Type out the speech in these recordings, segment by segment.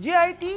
JIT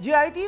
JIT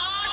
8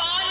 5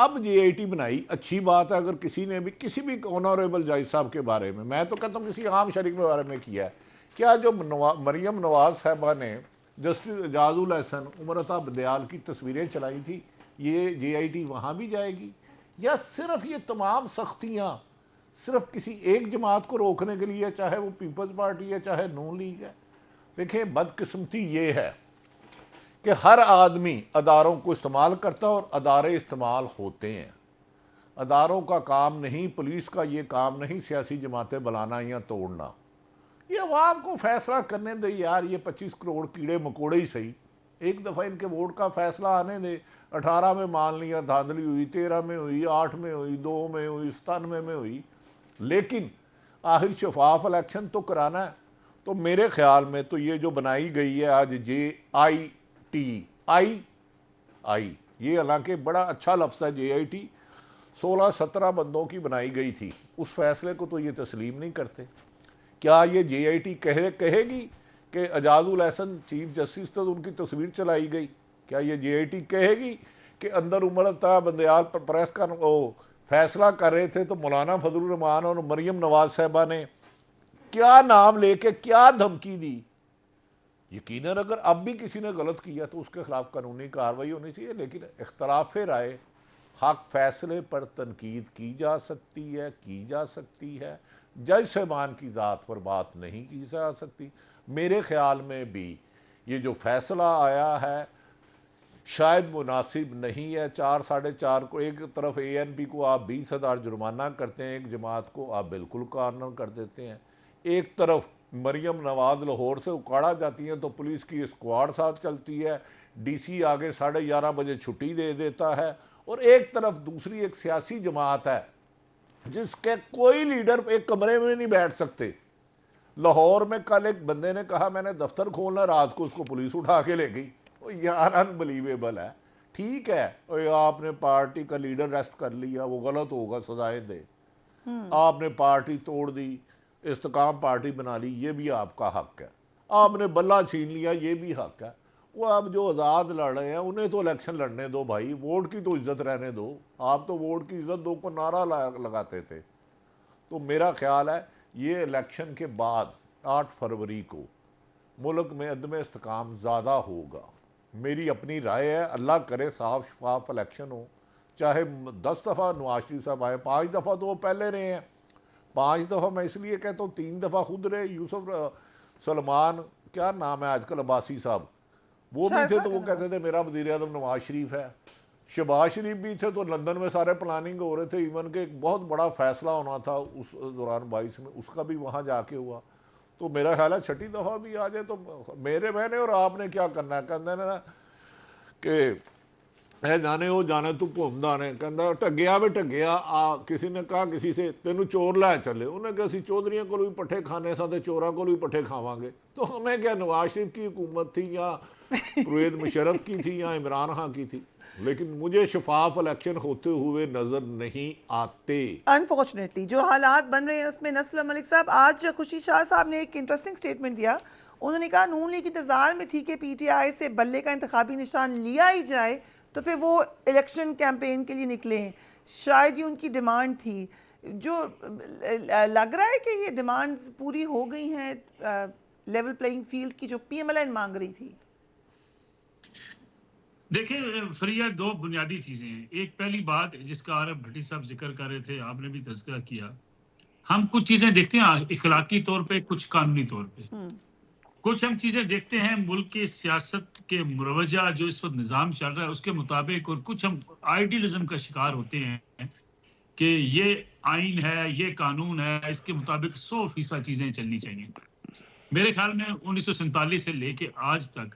اب جے I T بنائی، اچھی بات ہے اگر کسی نے بھی کسی بھی آنریبل جج صاحب کے بارے میں تو کہتا ہوں کسی عام شریک کے بارے میں کیا ہے، کیا جو مریم نواز صاحبہ نے جسٹس اعجاز الاحسن عمرتا بدیال کی تصویریں چلائی تھی، یہ جے آئی ٹی وہاں بھی جائے گی؟ یا صرف یہ تمام سختیاں صرف کسی ایک جماعت کو روکنے کے لیے، چاہے وہ پیپلز پارٹی ہے چاہے نون لیگ ہے؟ دیکھیں بدقسمتی یہ ہے کہ ہر آدمی اداروں کو استعمال کرتا ہے اور ادارے استعمال ہوتے ہیں. اداروں کا کام نہیں، پولیس کا یہ کام نہیں سیاسی جماعتیں بلانا یا توڑنا. یہ عوام کو فیصلہ کرنے دے یار، یہ 25 کروڑ کیڑے مکوڑے ہی صحیح، ایک دفعہ ان کے ووٹ کا فیصلہ آنے دے. 18 میں مان لیا دھاندلی ہوئی، 13 میں ہوئی، 8 میں ہوئی، 2 میں ہوئی، 97 میں ہوئی، لیکن آخر شفاف الیکشن تو کرانا ہے. تو میرے خیال میں تو یہ جو بنائی گئی ہے آج جے آئی ٹی آئی، یہ حالانکہ بڑا اچھا لفظ ہے جے آئی ٹی، 16-17 بندوں کی بنائی گئی تھی، اس فیصلے کو تو یہ تسلیم نہیں کرتے. کیا یہ جے آئی ٹی کہے گی کہ اعجاز الاحسن چیف جسٹس تو ان کی تصویر چلائی گئی؟ کیا یہ جے آئی ٹی کہے گی کہ اندر عمرتا بدیال پر پریس کا فیصلہ کر رہے تھے تو مولانا فضل الرحمان اور مریم نواز صاحبہ نے کیا نام لے کے کیا دھمکی دی؟ یقیناً اگر اب بھی کسی نے غلط کیا تو اس کے خلاف قانونی کارروائی ہونی چاہیے، لیکن اختلاف رائے حق فیصلے پر تنقید کی جا سکتی ہے، جج صاحبان کی ذات پر بات نہیں کی جا سکتی. میرے خیال میں بھی یہ جو فیصلہ آیا ہے شاید مناسب نہیں ہے. 4-4.5 کو ایک طرف اے این پی کو آپ 20,000 جرمانہ کرتے ہیں، ایک جماعت کو آپ بالکل کارنر کر دیتے ہیں. ایک طرف مریم نواز لاہور سے اکاڑا جاتی ہیں تو پولیس کی اسکواڈ ساتھ چلتی ہے، ڈی سی آگے 11:30 بجے چھٹی دے دیتا ہے، اور ایک طرف دوسری ایک سیاسی جماعت ہے جس کے کوئی لیڈر ایک کمرے میں نہیں بیٹھ سکتے. لاہور میں کل ایک بندے نے کہا میں نے دفتر کھولنا، رات کو اس کو پولیس اٹھا کے لے گئی. یار انبلیویبل ہے. ٹھیک ہے آپ نے پارٹی کا لیڈر ریسٹ کر لیا، وہ غلط ہوگا سزائے دے. آپ نے پارٹی توڑ دی، استقام پارٹی بنا لی، یہ بھی آپ کا حق ہے. آپ نے بلہ چھین لیا، یہ بھی حق ہے. وہ اب جو آزاد لڑ رہے ہیں انہیں تو الیکشن لڑنے دو بھائی، ووٹ کی تو عزت رہنے دو. آپ تو ووٹ کی عزت دو کو نعرہ لگاتے تھے. تو میرا خیال ہے یہ الیکشن کے بعد 8 فروری کو ملک میں عدم استحکام زیادہ ہوگا. میری اپنی رائے ہے، اللہ کرے صاف شفاف الیکشن ہو. چاہے 10 دفعہ نواز شریف صاحب آئے، 5 دفعہ تو وہ پہلے رہے ہیں. 5 دفعہ میں اس لیے کہتا ہوں، 3 دفعہ خود رہے. یوسف سلمان کیا نام ہے آج کل عباسی صاحب، وہ بھی تھے تو وہ کہتے تھے میرا وزیر اعظم نواز شریف ہے. شہباز شریف بھی تھے تو لندن میں سارے پلاننگ ہو رہے تھے، ایون کہ ایک بہت بڑا فیصلہ ہونا تھا اس دوران 22 میں، اس کا بھی وہاں جا کے ہوا. تو میرا خیال ہے 6ٹھی دفعہ بھی آ جائے تو میرے میں نے اور آپ نے کیا کرنا ہے. کہتے ہیں نا کہ اے جانے وہ جانے تو گھومدانے، کہتا ٹگیا بھی ٹگیا. کسی نے کہا کسی سے تینوں چور لے چلے، انہیں کہا اسی چودھریوں کو بھی پٹھے کھانے سا تے چوراں کو بھی پٹھے کھاواں گے. تو ہمیں کیا نواز شریف کی حکومت تھی یا پرویز مشرف کی تھی یا عمران خان کی تھی، لیکن مجھے شفاف الیکشن ہوتے ہوئے نظر نہیں آتے. انفارچونیٹلی جو حالات بن رہے ہیں اس میں نصر ملک صاحب، آج خوشی شاہ صاحب نے ایک انٹرسٹنگ سٹیٹمنٹ دیا. انہوں نے کہا نون لیگ انتظار میں تھی کہ پی ٹی آئی سے بلے کا انتخابی نشان لیا ہی جائے تو پھر وہ الیکشن کیمپین کے لیے نکلیں، شاید یہ ان کی ڈیمانڈ تھی. جو لگ رہا ہے کہ یہ ڈیمانڈز پوری ہو گئی ہیں لیول پلینگ فیلڈ کی جو پی ایم ایل این مانگ رہی تھی. دیکھیں فریہ، 2 بنیادی چیزیں ہیں. ایک پہلی بات جس کا عارف بھٹی صاحب ذکر کر رہے تھے، آپ نے بھی تذکرہ کیا، ہم کچھ چیزیں دیکھتے ہیں اخلاقی طور پہ، کچھ قانونی طور پہ. کچھ ہم چیزیں دیکھتے ہیں ملک کے سیاست کے مروجہ جو اس وقت نظام چل رہا ہے اس کے مطابق، اور کچھ ہم آئیڈیلزم کا شکار ہوتے ہیں کہ یہ آئین ہے، یہ قانون ہے، اس کے مطابق 100% چیزیں چلنی چاہیے. میرے خیال میں 1947 سے لے کے آج تک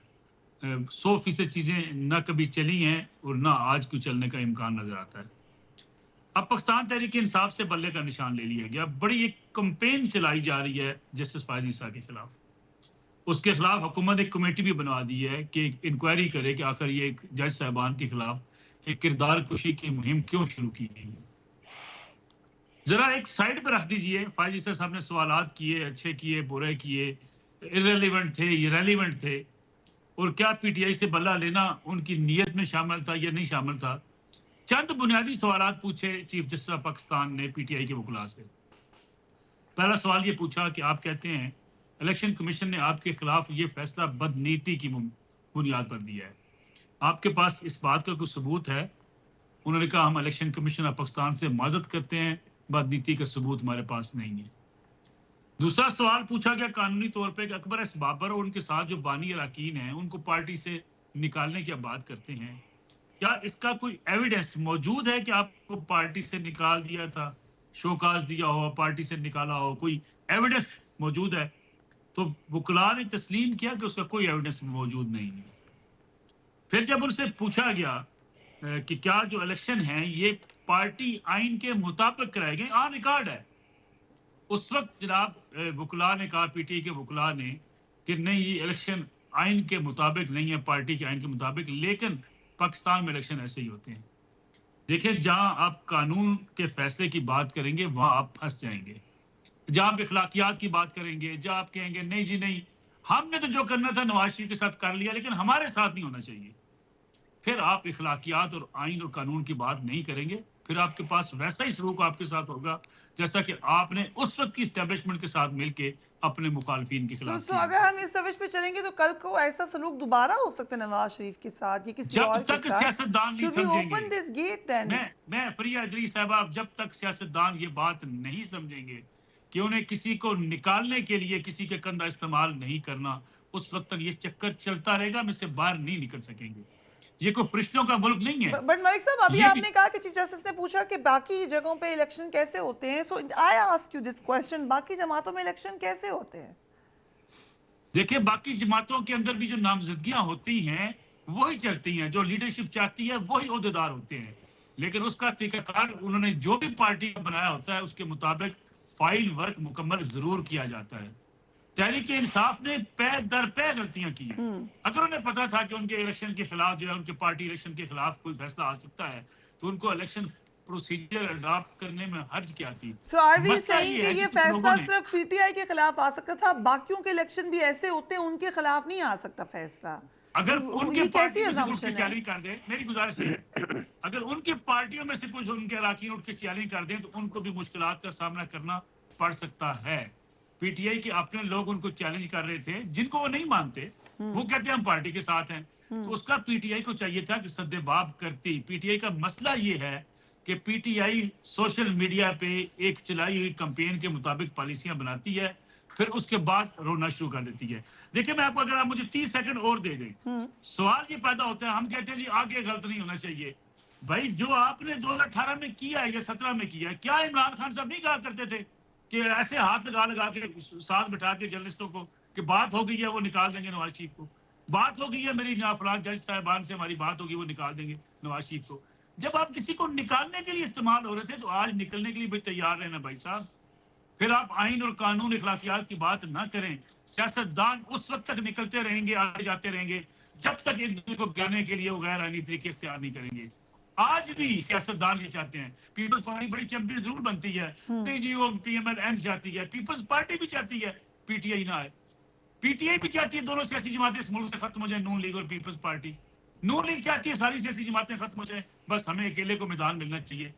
100% چیزیں نہ کبھی چلی ہیں اور نہ آج کو چلنے کا امکان نظر آتا ہے. اب پاکستان تحریک انصاف سے بلے کا نشان لے لیا گیا. بڑی ایک کمپین چلائی جا رہی ہے جسٹس فائز عیسیٰ کے خلاف. اس کے خلاف حکومت ایک کمیٹی بھی بنوا دی ہے کہ انکوائری کرے کہ آخر یہ ایک جج صاحبان کے خلاف ایک کردار کشی کی مہم کیوں شروع کی گئی. ذرا ایک سائڈ پہ رکھ دیجئے، فائز عیسیٰ صاحب نے سوالات کیے، اچھے کیے، برے کیے، irrelevant تھے، irrelevant تھے، اور کیا پی ٹی آئی سے بلہ لینا ان کی نیت میں شامل تھا یا نہیں شامل تھا، چند بنیادی سوالات پوچھے چیف جسٹس آف پاکستان نے پی ٹی آئی کے وکلاء سے. پہلا سوال یہ پوچھا کہ آپ کہتے ہیں الیکشن کمیشن نے آپ کے خلاف یہ فیصلہ بدنیتی کی بنیاد پر دیا ہے, آپ کے پاس اس بات کا کوئی ثبوت ہے؟ انہوں نے کہا ہم الیکشن کمیشن آف پاکستان سے معذرت کرتے ہیں, بدنیتی کا ثبوت ہمارے پاس نہیں ہے. دوسرا سوال پوچھا گیا قانونی طور پہ کہ اکبر ایس بابر اور ان کے ساتھ جو بانی اراکین ہیں ان کو پارٹی سے نکالنے کی آپ بات کرتے ہیں, کیا اس کا کوئی ایویڈنس موجود ہے کہ آپ کو پارٹی سے نکال دیا تھا, شوکاز دیا ہو, پارٹی سے نکالا ہو, کوئی ایویڈنس موجود ہے؟ تو وکلاء نے تسلیم کیا کہ اس کا کوئی ایویڈنس موجود نہیں ہے. پھر جب ان سے پوچھا گیا کہ کیا جو الیکشن ہیں یہ پارٹی آئین کے مطابق کرائے گئے, آن ریکارڈ ہے, اس وقت جناب وکلاء نے کہا, پی ٹی آئی کے وکلاء نے, کہ نہیں یہ الیکشن آئین کے مطابق نہیں ہے, پارٹی کے آئین کے مطابق, لیکن پاکستان میں الیکشن ایسے ہی ہوتے ہیں. دیکھیں جہاں آپ قانون کے فیصلے کی بات کریں گے وہاں آپ پھنس جائیں گے. جہاں آپ اخلاقیات کی بات کریں گے, جہاں آپ کہیں گے نہیں جی نہیں ہم نے تو جو کرنا تھا نواز شریف کے ساتھ کر لیا لیکن ہمارے ساتھ نہیں ہونا چاہیے, پھر آپ اخلاقیات اور آئین اور قانون کی بات نہیں کریں گے. پھر آپ کے پاس ویسا ہی سلوک آپ کے ساتھ ہوگا جیسا کہ آپ نے اس وقت کی اسٹیبلشمنٹ کے ساتھ مل کے اپنے مخالفین کے خلاف کیا. اگر ہم اس روش پہ چلیں گے تو کل کو ایسا سلوک دوبارہ ہو سکتا ہے نواز شریف کے ساتھ یا کسی اور کے ساتھ. جب تک سیاستدان نہیں سمجھیں گے, میں فریہ ادریس صاحبہ, جب تک سیاستدان یہ بات نہیں سمجھیں گے کہ انہیں کسی کو نکالنے کے لیے کسی کے کندھا استعمال نہیں کرنا, اس وقت تک یہ چکر چلتا رہے گا, ہم اس سے باہر نہیں نکل سکیں گے. یہ کوئی فرشتوں کا ملک نہیں ہے. بٹ ملک صاحب ابھی آپ نے کہا کہ چیف جسٹس نے پوچھا کہ باقی جگہوں پہ الیکشن کیسے ہوتے ہیں, so I ask you this question, باقی جماعتوں میں الیکشن کیسے ہوتے ہیں؟ دیکھیں باقی جماعتوں کے اندر بھی جو نامزدگیاں ہوتی ہیں وہی چلتی ہیں, جو لیڈرشپ چاہتی ہے وہی عہدیدار ہوتے ہیں, لیکن اس کا طریقہ کار انہوں نے جو بھی پارٹی بنایا ہوتا ہے اس کے مطابق فائل ورک مکمل ضرور کیا جاتا ہے. تحریک انصاف نے پے در پے غلطیاں کی ہیں. اگر انہیں پتا تھا کہ ان کے الیکشن کے خلاف جو ہے ان کے پارٹی الیکشن کے خلاف کوئی فیصلہ آ سکتا ہے تو ان کو الیکشن پروسیجر اڈاپٹ کرنے میں حرج کیا تھی. سو آر وی سیئنگ کہ یہ فیصلہ صرف پی ٹی آئی کے خلاف آ سکتا تھا, باقیوں کے الیکشن بھی ایسے ہوتے ہیں ان کے خلاف نہیں آ سکتا فیصلہ؟ اگر ان کے پارٹیوں میں سے کچھ چیلنج کر دیں, میری گزارش ہے اگر ان کے پارٹیوں میں سے کچھ ان کے اراکین اٹھ کے چیلنج کر دیں تو ان کو بھی مشکلات کا سامنا کرنا پڑ سکتا ہے. پی ٹی آئی کے اپنے لوگ ان کو چیلنج کر رہے تھے جن کو وہ نہیں مانتے, وہ کہتے ہیں ہم پارٹی کے ساتھ ہیں, تو اس کا پی ٹی آئی کو چاہیے تھا کہ سد باب کرتی. پی ٹی آئی کا مسئلہ یہ ہے کہ پی ٹی آئی سوشل میڈیا پہ ایک چلائی ہوئی کمپین کے مطابق پالیسیاں بناتی ہے, پھر اس کے بعد رونا شروع کر دیتی ہے. دیکھیں میں آپ کو, اگر آپ مجھے 30 سیکنڈ اور دے دیں, سوال یہ پیدا ہوتا ہے, ہم کہتے ہیں جی آگے غلط نہیں ہونا چاہیے. بھائی جو آپ نے 2018 میں کیا ہے یا 17 میں کیا ہے, کیا عمران خان صاحب نہیں کہا کرتے تھے کہ ایسے ہاتھ لگا کے ساتھ بٹھا کے جرنلسٹوں کو کہ بات ہو گئی ہے وہ نکال دیں گے نواز شریف کو, بات ہو گئی ہے میری فلان جج صاحبان سے ہماری بات ہوگی وہ نکال دیں گے نواز شریف کو. جب آپ کسی کو نکالنے کے لیے استعمال ہو رہے تھے تو آج نکلنے کے لیے بھی تیار رہنا بھائی صاحب. پھر آپ آئین اور قانون اخلاقیات کی بات نہ کریں. سیاستدان اس وقت تک نکلتے رہیں گے, آگے جاتے رہیں گے جب تک ایک دوسرے کو گانے کے لیے وہ غیر آئینی طریقے اختیار نہیں کریں گے. آج بھی سیاستدان یہ چاہتے ہیں, پیپلز پارٹی بڑی چیمپئن ضرور بنتی ہے, نہیں جی وہ پی ایم ایل این چاہتی ہے, پیپلز پارٹی بھی چاہتی ہے پی ٹی آئی نہ آئے, پی ٹی آئی بھی چاہتی ہے دونوں سیاسی جماعتیں اس ملک سے ختم ہو جائیں, نون لیگ اور پیپلز پارٹی. نون لیگ چاہتی ہے ساری سیاسی جماعتیں ختم ہو جائیں, بس ہمیں اکیلے کو میدان ملنا چاہیے.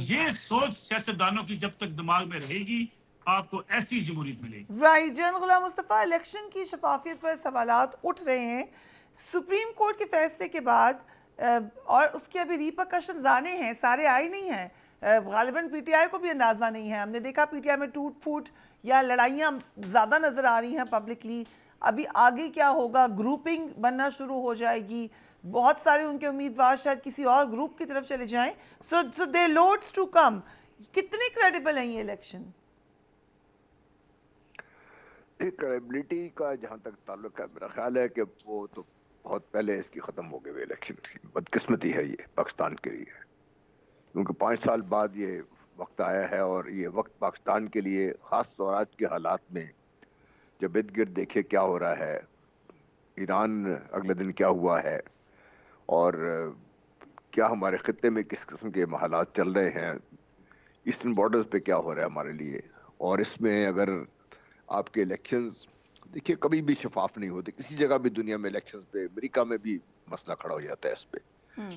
یہ سوچ سیاستدانوں کی جب تک دماغ میں رہے گی آپ کو ایسی جمہوریت ملے گی. Right. General Ghulam Mustafa, election کی شفافیت پر سوالات اٹھ رہے ہیں سپریم کورٹ کے فیصلے کے بعد, اور اس کے ابھی ریپرکشنز آنے ہیں, سارے آئے نہیں ہیں. غالباً پی ٹی آئی کو بھی اندازہ نہیں ہے. ہم نے دیکھا پی ٹی آئی میں ٹوٹ پھوٹ یا لڑائیاں زیادہ نظر آ رہی ہیں پبلکلی. ابھی آگے کیا ہوگا, گروپنگ بننا شروع ہو جائے گی, بہت سارے ان کے امیدوار شاید کسی اور گروپ کی طرف چلے جائیں. سو دے لوڈز ٹو کم. کتنے کریڈیبل ہیں یہ الیکشن؟ کریڈیبلٹی کا جہاں تک تعلق ہے, میرا خیال ہے کہ وہ تو بہت پہلے اس کی ختم ہو گئے ہوئے الیکشن کی. بدقسمتی ہے یہ پاکستان کے لیے, کیونکہ 5 سال بعد یہ وقت آیا ہے, اور یہ وقت پاکستان کے لیے خاص طور آج کے حالات میں جب ارد گرد دیکھے کیا ہو رہا ہے, ایران اگلے دن کیا ہوا ہے, اور کیا ہمارے خطے میں کس قسم کے حالات چل رہے ہیں, ایسٹرن بارڈرز پہ کیا ہو رہا ہے ہمارے لیے. اور اس میں اگر آپ کے الیکشنز دیکھیے کبھی بھی شفاف نہیں ہوتے کسی جگہ بھی دنیا میں. الیکشنز پہ امریکہ میں بھی مسئلہ کھڑا ہو جاتا ہے اس پہ.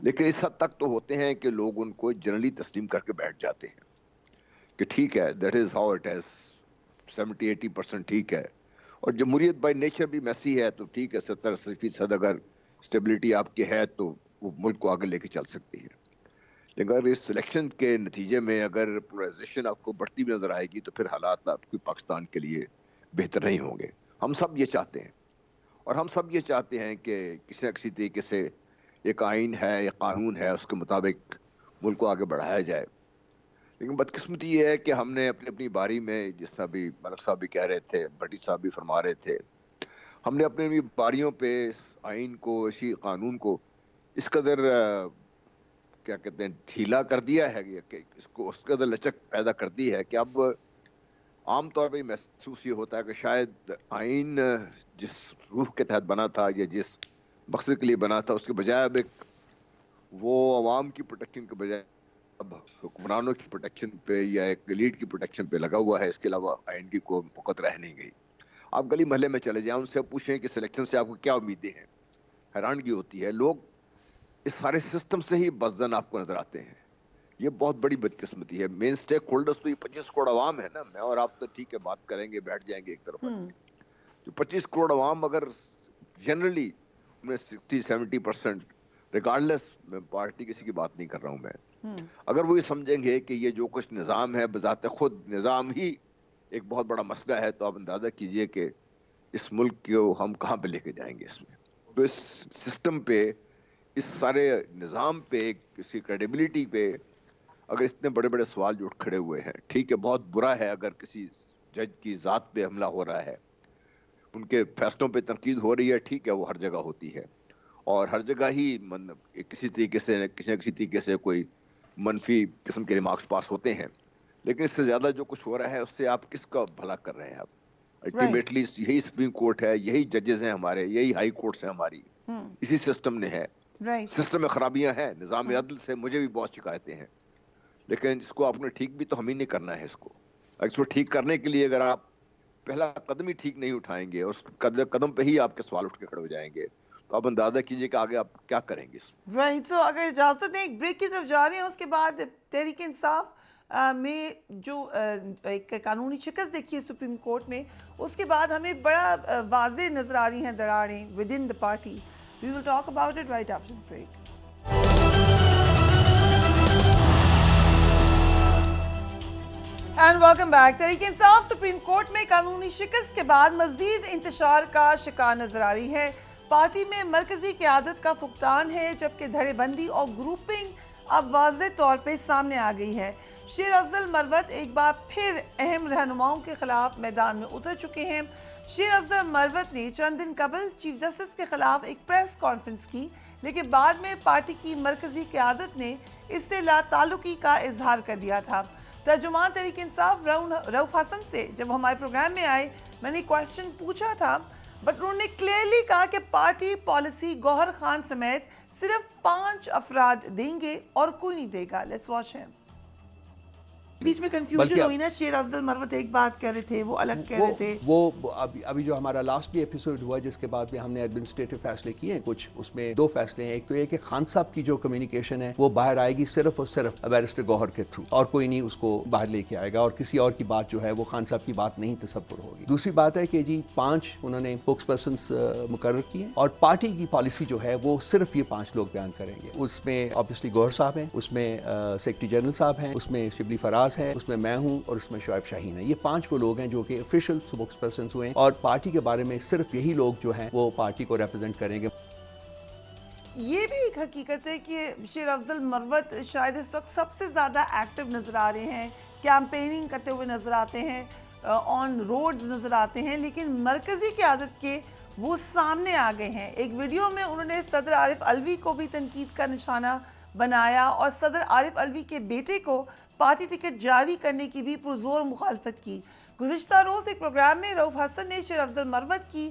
لیکن اس حد تک تو ہوتے ہیں کہ لوگ ان کو جنرلی تسلیم کر کے بیٹھ جاتے ہیں کہ ٹھیک ہے, that is how it is, 70-80% ٹھیک ہے. اور جمہوریت بائی نیچر بھی میسی ہے, تو ٹھیک ہے 70-80% اگر اسٹیبلٹی آپ کی ہے تو وہ ملک کو آگے لے کے چل سکتی ہے. لیکن اگر اس الیکشن کے نتیجے میں اگر پولرائزیشن آپ کو بڑھتی ہوئی نظر آئے گی تو پھر حالات آپ کی پاکستان کے لیے بہتر نہیں ہوں گے. ہم سب یہ چاہتے ہیں, اور ہم سب یہ چاہتے ہیں کہ کسی نہ کسی طریقے سے ایک آئین ہے, ایک قانون ہے, اس کے مطابق ملک کو آگے بڑھایا جائے. لیکن بدقسمتی یہ ہے کہ ہم نے اپنی اپنی باری میں, جس طرح بھی ملک صاحب بھی کہہ رہے تھے, بھٹی صاحب بھی فرما رہے تھے, ہم نے اپنی اپنی باریوں پہ اس آئین کو, اسی قانون کو اس قدر کیا کہتے ہیں ڈھیلا کر دیا ہے کہ اس کو اس قدر لچک پیدا کر دی ہے کہ اب عام طور پہ محسوس یہ ہوتا ہے کہ شاید آئین جس روح کے تحت بنا تھا یا جس مقصد کے لیے بنا تھا, اس کے بجائے اب ایک وہ عوام کی پروٹیکشن کے بجائے اب حکمرانوں کی پروٹیکشن پہ یا ایک لیڈ کی پروٹیکشن پہ لگا ہوا ہے. اس کے علاوہ آئین کی کوئی وقت رہ نہیں گئی. آپ گلی محلے میں چلے جائیں, ان سے پوچھیں کہ سلیکشن سے آپ کو کیا امیدیں ہیں. حیرانگی ہوتی ہے, لوگ اس سارے سسٹم سے ہی بزدن آپ کو نظر آتے ہیں. یہ بہت بڑی بدقسمتی ہے. مین سٹیک ہولڈرز تو یہ 25 کروڑ عوام ہے نا. میں اور آپ تو ٹھیک ہے بات کریں گے, بیٹھ جائیں گے ایک طرف, جو 25 کروڑ عوام اگر جنرلی 60-70% ریگارڈلیس, میں پارٹی کسی کی بات نہیں کر رہا ہوں میں, اگر وہ یہ سمجھیں گے کہ یہ جو کچھ نظام ہے بذات خود نظام ہی ایک بہت بڑا مسئلہ ہے, تو آپ اندازہ کیجئے کہ اس ملک کو ہم کہاں پہ لے کے جائیں گے. اس میں تو اس سسٹم پہ, اس سارے نظام پہ, کسی کریڈیبلٹی پہ اگر اتنے بڑے بڑے سوال جو کھڑے ہوئے ہیں, ٹھیک ہے بہت برا ہے اگر کسی جج کی ذات پہ حملہ ہو رہا ہے, ان کے فیصلوں پہ تنقید ہو رہی ہے, ٹھیک ہے وہ ہر جگہ ہوتی ہے, اور ہر جگہ ہی کسی طریقے سے کسی نہ کسی طریقے سے کوئی منفی قسم کے ریمارکس پاس ہوتے ہیں. لیکن اس سے زیادہ جو کچھ ہو رہا ہے اس سے آپ کس کا بھلا کر رہے ہیں. آپ الٹیمیٹلی یہی سپریم کورٹ ہے, یہی ججز ہیں ہمارے, یہی ہائی کورٹس ہیں ہماری, اسی سسٹم نے ہے. سسٹم میں خرابیاں ہیں, نظام عدل سے مجھے بھی بہت شکایتیں ہیں, لیکن اس کو آپ نے ٹھیک بھی تو ہم ہی نہیں کرنا ہے. اس کو ٹھیک کرنے کے لیے اگر آپ پہلا قدم ہی ٹھیک نہیں اٹھائیں گے, اور اس قدم پہ ہی آپ کے سوال اٹھ کے کھڑے ہو جائیں گے, تو آپ اندازہ کیجئے کہ آگے آپ کیا کریں گے. رائٹ, سو اگر اجازت دیں ایک بریک کی طرف جا رہے ہیں, اس کے بعد تحریک انصاف میں جو ایک قانونی شکست دیکھی ہے سپریم کورٹ میں, اس کے بعد ہمیں بڑا واضح نظر آ رہی ہیں دراڑیں with in the party. We will talk about it right after the break. And welcome back. Tehreek Insaf supreme court میں قانونی شکست کے بعد مزید انتشار کا شکار نظر آ رہی ہے. پارٹی میں مرکزی قیادت کا فقدان ہے, جبکہ دھڑے بندی اور گروپنگ اب واضح طور پہ سامنے آ گئی ہے. شیر افضل مروت ایک بار پھر اہم رہنماؤں کے خلاف میدان میں اتر چکے ہیں. شیر افضل مروت نے چند دن قبل چیف جسٹس کے خلاف ایک پریس کانفرنس کی, لیکن بعد میں پارٹی کی مرکزی قیادت نے اس سے لا تعلقی کا اظہار کر دیا تھا. ترجمان تحریک انصاف رؤف حسن سے جب ہمارے پروگرام میں آئے, میں نے کویسچن پوچھا تھا, بٹ انہوں نے کلیئرلی کہا کہ پارٹی پالیسی گوہر خان سمیت صرف 5 افراد دیں گے اور کوئی نہیں دے گا. لیٹس واچ ہم. بیچ میں کنفیوژن ہوئی نا, شیر افضل مروت ایک بات کہہ رہے تھے, وہ الگ کہہ رہے تھے. وہ ابھی جو ہمارا لاسٹ بھی ایپیسوڈ ہوا جس کے بعد بھی ہم نے ایڈمنسٹریٹو فیصلے کیے ہیں کچھ, اس میں 2 فیصلے ہیں. ایک تو یہ کہ خان صاحب کی جو کمیونیکیشن ہے وہ باہر آئے گی صرف اور صرف بیرسٹر گوہر کے تھرو, اور کوئی نہیں اس کو باہر لے کے آئے گا, اور کسی اور کی بات جو ہے وہ خان صاحب کی بات نہیں تصور ہوگی. دوسری بات ہے کہ جی 5 انہوں نے اسپوکس پرسنس مقرر کیے, اور پارٹی کی پالیسی جو ہے وہ صرف یہ 5 لوگ بیان کریں گے. اس میں آبویسلی گوہر صاحب ہیں, اس میں سیکرٹری جنرل صاحب ہیں, اس میں شبلی فراز ہے, اس میں میں ہوں, اور اس میں شعیب شاہین ہے. یہ 5 وہ لوگ ہیں جو کہ آفیشیل اسپوکس پرسنس ہوئے ہیں, اور پارٹی کے بارے میں صرف یہی لوگ جو ہیں وہ پارٹی کو ریپرزینٹ کریں گے. یہ بھی ایک حقیقت ہے کہ شیر افضل مروت شاید اس وقت سب سے زیادہ ایکٹیو نظر آ رہے ہیں, کیمپیننگ کرتے ہوئے نظر آتے ہیں, آن روڈز نظر آتے ہیں, لیکن مرکزی قیادت کے وہ سامنے آ گئے ہیں. ایک ویڈیو میں انہوں نے صدر عارف علوی کو بھی تنقید کا نشانہ بنایا, اور صدر عارف علوی کے بیٹے کو پارٹی ٹکٹ جاری کرنے کی بھی پرزور مخالفت کی. گزشتہ روز ایک پروگرام میں رؤف حسن نے شیر افضل مروت کی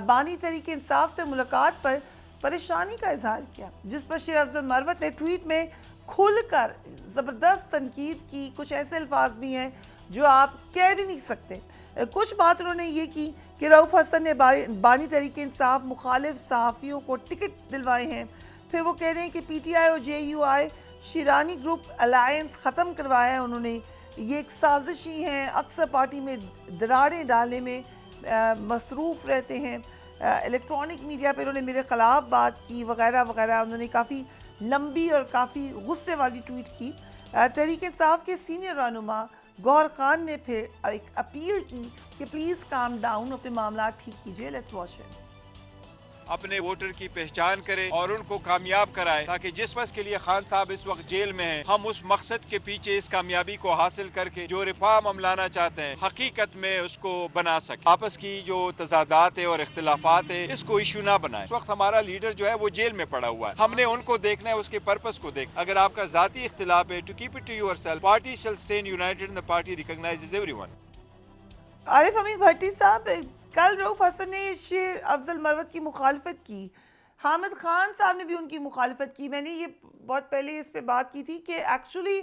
بانی تحریک انصاف سے ملاقات پر پریشانی کا اظہار کیا, جس پر شیر افضل مروت نے ٹویٹ میں کھل کر زبردست تنقید کی. کچھ ایسے الفاظ بھی ہیں جو آپ کہہ بھی نہیں سکتے. کچھ بات انہوں نے یہ کی کہ رؤف حسن نے بانی تحریک انصاف مخالف صحافیوں کو ٹکٹ دلوائے ہیں, پھر وہ کہہ رہے ہیں کہ پی ٹی آئی اور J U I Sherani group alliance ختم کروایا ہے انہوں نے، یہ ایک سازشی ہیں، اکثر پارٹی میں دراریں ڈالنے میں مصروف رہتے ہیں، الیکٹرانک میڈیا پہ انہوں نے میرے خلاف بات کی وغیرہ وغیرہ، انہوں نے کافی لمبی اور کافی غصے والی ٹویٹ کی۔ تحریک انصاف کے سینئر رہنما گوہر خان نے پھر ایک اپیل کی کہ پلیز کام ڈاؤن، اپنے معاملات ٹھیک کیجیے۔ Let's watch it. اپنے ووٹر کی پہچان کرے اور ان کو کامیاب کرائے، تاکہ جس مقصد کے لیے خان صاحب اس وقت جیل میں ہیں، ہم اس مقصد کے پیچھے اس کامیابی کو حاصل کر کے جو ریفارم ہم لانا چاہتے ہیں حقیقت میں اس کو بنا سکیں۔ آپس کی جو تضادات ہے اور اختلافات ہے اس کو ایشو نہ بنائیں۔ اس وقت ہمارا لیڈر جو ہے وہ جیل میں پڑا ہوا ہے، ہم نے ان کو دیکھنا ہے، اس کے پرپس کو دیکھنا۔ اگر آپ کا ذاتی اختلاف ہے، to keep it to yourself, party shall stand united and the party recognizes everyone. Arif Hamid Bhatti صاحب، کل رؤف حسن نے شیر افضل مروت کی مخالفت کی، حامد خان صاحب نے بھی ان کی مخالفت کی۔ میں نے یہ بہت پہلے اس پہ بات کی تھی کہ ایکچولی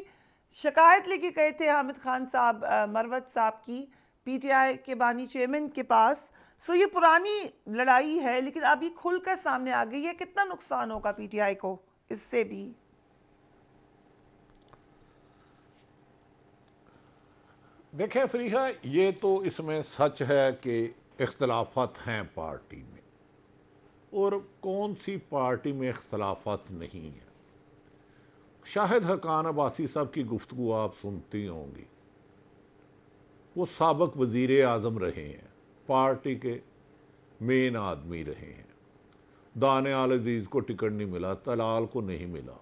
شکایت لے کے گئے تھے حامد خان صاحب مروت صاحب کی پی ٹی آئی کے بانی چیئرمین کے پاس، سو یہ پرانی لڑائی ہے لیکن اب یہ کھل کر سامنے آ گئی ہے۔ کتنا نقصان ہوگا پی ٹی آئی کو اس سے بھی؟ دیکھیں فریحہ، یہ تو اس میں سچ ہے کہ اختلافات ہیں پارٹی میں، اور کون سی پارٹی میں اختلافات نہیں ہیں۔ شاہد حقان عباسی صاحب کی گفتگو آپ سنتی ہوں گی، وہ سابق وزیر اعظم رہے ہیں، پارٹی کے مین آدمی رہے ہیں۔ دانیال عزیز کو ٹکٹ نہیں ملا، طلال کو نہیں ملا،